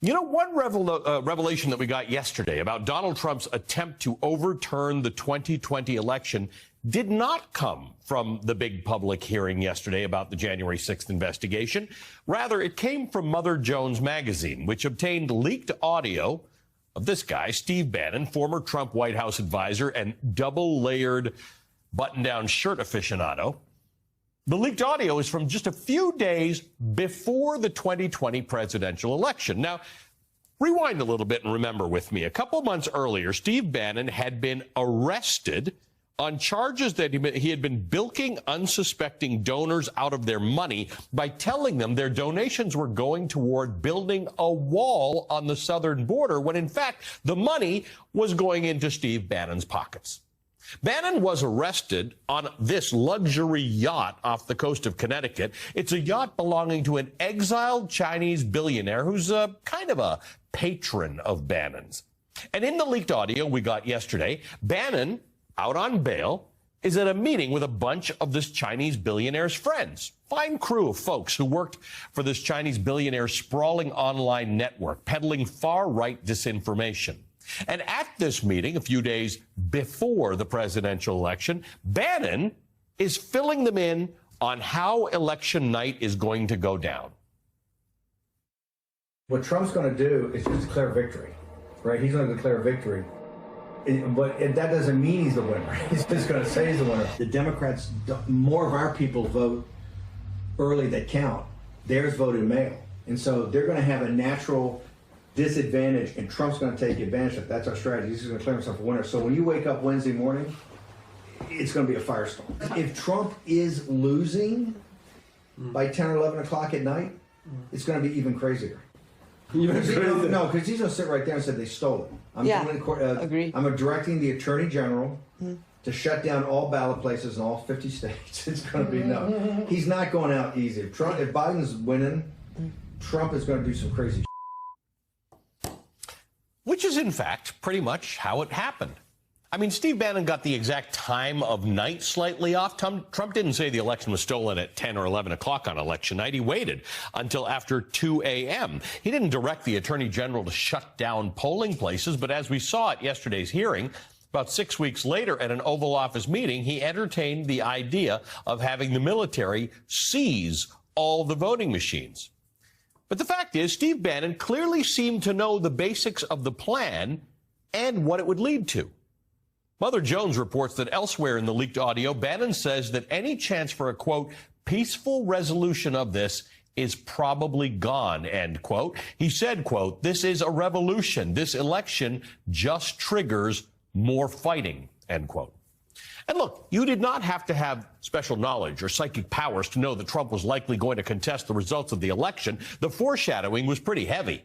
You know, one revelation that we got yesterday about Donald Trump's attempt to overturn the 2020 election did not come from the big public hearing yesterday about the January 6th investigation. Rather, it came from Mother Jones magazine, which obtained leaked audio of this guy, Steve Bannon, former Trump White House advisor and double-layered button-down shirt aficionado. The leaked audio is from just a few days before the 2020 presidential election. Now, rewind a little bit and remember with me. A couple months earlier, Steve Bannon had been arrested on charges that he had been bilking unsuspecting donors out of their money by telling them their donations were going toward building a wall on the southern border, when in fact the money was going into Steve Bannon's pockets. Bannon was arrested on this luxury yacht off the coast of Connecticut. It's a yacht belonging to an exiled Chinese billionaire who's kind of a patron of Bannon's. And in the leaked audio we got yesterday, Bannon, out on bail, is at a meeting with a bunch of this Chinese billionaire's friends. Fine crew of folks who worked for this Chinese billionaire's sprawling online network, peddling far-right disinformation. And at this meeting, a few days before the presidential election, Bannon is filling them in on how election night is going to go down. What Trump's going to do is just declare victory, right? He's going to declare victory. But that doesn't mean he's the winner. He's just going to say he's the winner. The Democrats, more of our people vote early that count. Theirs voted mail. And so they're going to have a natural disadvantage, and Trump's going to take advantage of it. That's our strategy. He's going to declare himself a winner. So when you wake up Wednesday morning, it's going to be a firestorm. If Trump is losing by 10 or 11 o'clock at night, it's going to be even crazier. No, because he's going to sit right there and say they stole it. I'm directing the Attorney General to shut down all ballot places in all 50 states. It's going to be no. He's not going out easy. If Biden's winning, Trump is going to do some crazy. Which is, in fact, pretty much how it happened. I mean, Steve Bannon got the exact time of night slightly off. Trump didn't say the election was stolen at 10 or 11 o'clock on election night. He waited until after 2 a.m. He didn't direct the Attorney General to shut down polling places, but as we saw at yesterday's hearing, about 6 weeks later at an Oval Office meeting, he entertained the idea of having the military seize all the voting machines. But the fact is, Steve Bannon clearly seemed to know the basics of the plan and what it would lead to. Mother Jones reports that elsewhere in the leaked audio, Bannon says that any chance for a, quote, peaceful resolution of this is probably gone, end quote. He said, quote, this is a revolution. This election just triggers more fighting, end quote. And look, you did not have to have special knowledge or psychic powers to know that Trump was likely going to contest the results of the election. The foreshadowing was pretty heavy.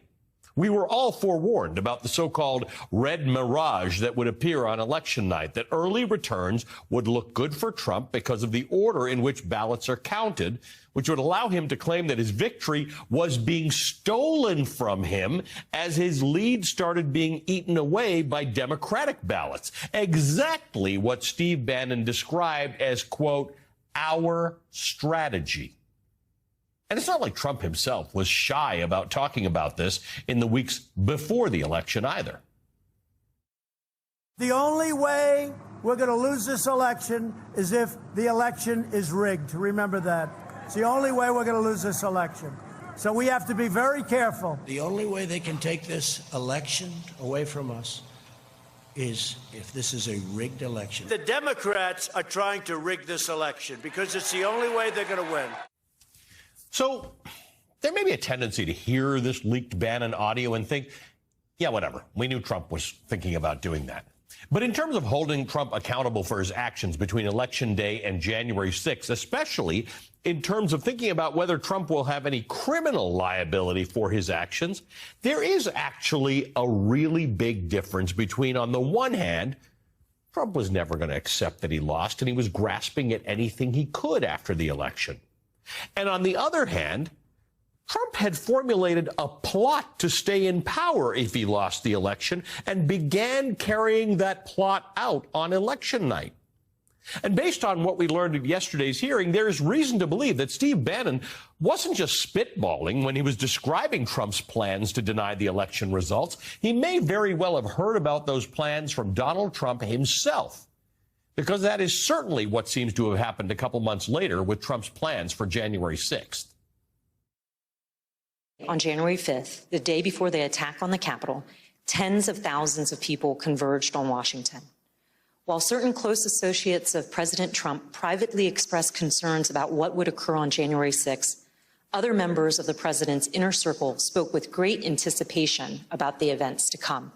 We were all forewarned about the so-called red mirage that would appear on election night, that early returns would look good for Trump because of the order in which ballots are counted, which would allow him to claim that his victory was being stolen from him as his lead started being eaten away by Democratic ballots. Exactly what Steve Bannon described as, quote, our strategy. And it's not like Trump himself was shy about talking about this in the weeks before the election either. The only way we're going to lose this election is if the election is rigged. Remember that. It's the only way we're going to lose this election. So we have to be very careful. The only way they can take this election away from us is if this is a rigged election. The Democrats are trying to rig this election because it's the only way they're going to win. So there may be a tendency to hear this leaked Bannon audio and think, yeah, whatever. We knew Trump was thinking about doing that. But in terms of holding Trump accountable for his actions between Election Day and January 6th, especially in terms of thinking about whether Trump will have any criminal liability for his actions, there is actually a really big difference between, on the one hand, Trump was never going to accept that he lost, and he was grasping at anything he could after the election. And on the other hand, Trump had formulated a plot to stay in power if he lost the election and began carrying that plot out on election night. And based on what we learned at yesterday's hearing, there is reason to believe that Steve Bannon wasn't just spitballing when he was describing Trump's plans to deny the election results. He may very well have heard about those plans from Donald Trump himself, because that is certainly what seems to have happened a couple months later with Trump's plans for January 6th. On January 5th, the day before the attack on the Capitol, tens of thousands of people converged on Washington. While certain close associates of President Trump privately expressed concerns about what would occur on January 6th, other members of the president's inner circle spoke with great anticipation about the events to come.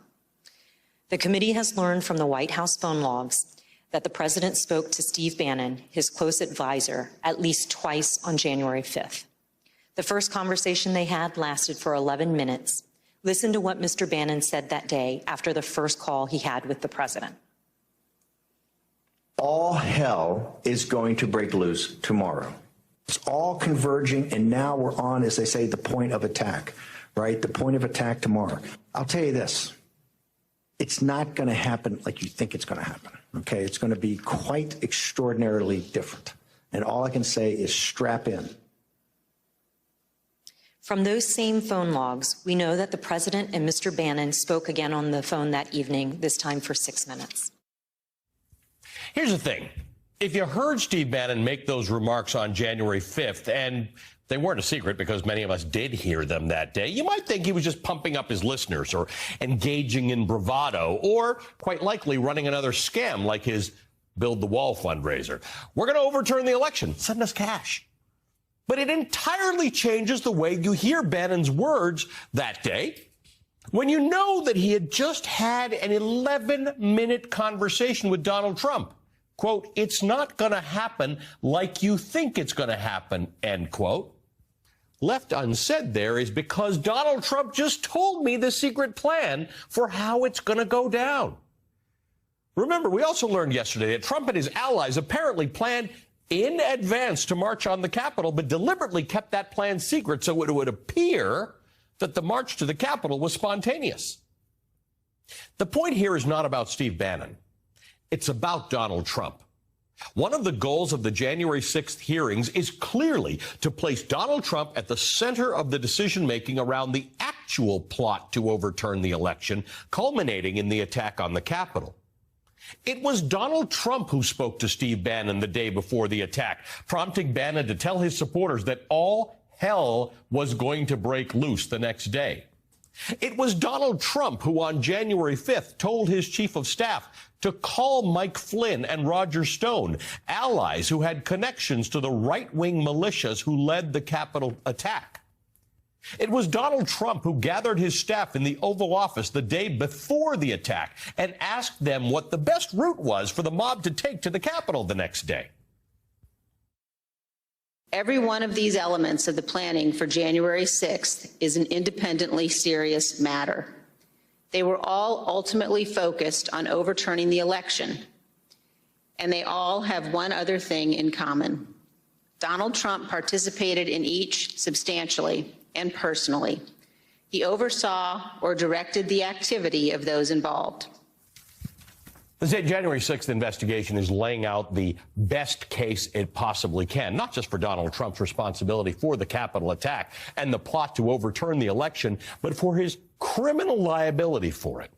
The committee has learned from the White House phone logs that the president spoke to Steve Bannon, his close advisor, at least twice on January 5th. The first conversation they had lasted for 11 minutes. Listen to what Mr. Bannon said that day after the first call he had with the president. All hell is going to break loose tomorrow. It's all converging, and now we're on, as they say, the point of attack, right? The point of attack tomorrow. I'll tell you this. It's not going to happen like you think it's going to happen, okay? It's going to be quite extraordinarily different. And all I can say is strap in. From those same phone logs, we know that the president and Mr. Bannon spoke again on the phone that evening, this time for 6 minutes. Here's the thing. If you heard Steve Bannon make those remarks on January 5th, and they weren't a secret because many of us did hear them that day, you might think he was just pumping up his listeners or engaging in bravado or quite likely running another scam like his Build the Wall fundraiser. We're going to overturn the election. Send us cash. But it entirely changes the way you hear Bannon's words that day when you know that he had just had an 11-minute conversation with Donald Trump. Quote, "It's not going to happen like you think it's going to happen," end quote. Left unsaid there is because Donald Trump just told me the secret plan for how it's going to go down. Remember, we also learned yesterday that Trump and his allies apparently planned in advance to march on the Capitol, but deliberately kept that plan secret so it would appear that the march to the Capitol was spontaneous. The point here is not about Steve Bannon. It's about Donald Trump. One of the goals of the January 6th hearings is clearly to place Donald Trump at the center of the decision-making around the actual plot to overturn the election, culminating in the attack on the Capitol. It was Donald Trump who spoke to Steve Bannon the day before the attack, prompting Bannon to tell his supporters that all hell was going to break loose the next day. It was Donald Trump who on January 5th told his chief of staff to call Mike Flynn and Roger Stone, allies who had connections to the right-wing militias who led the Capitol attack. It was Donald Trump who gathered his staff in the Oval Office the day before the attack and asked them what the best route was for the mob to take to the Capitol the next day. Every one of these elements of the planning for January 6th is an independently serious matter. They were all ultimately focused on overturning the election, and they all have one other thing in common. Donald Trump participated in each substantially and personally. He oversaw or directed the activity of those involved. The January 6th investigation is laying out the best case it possibly can, not just for Donald Trump's responsibility for the Capitol attack and the plot to overturn the election, but for his criminal liability for it.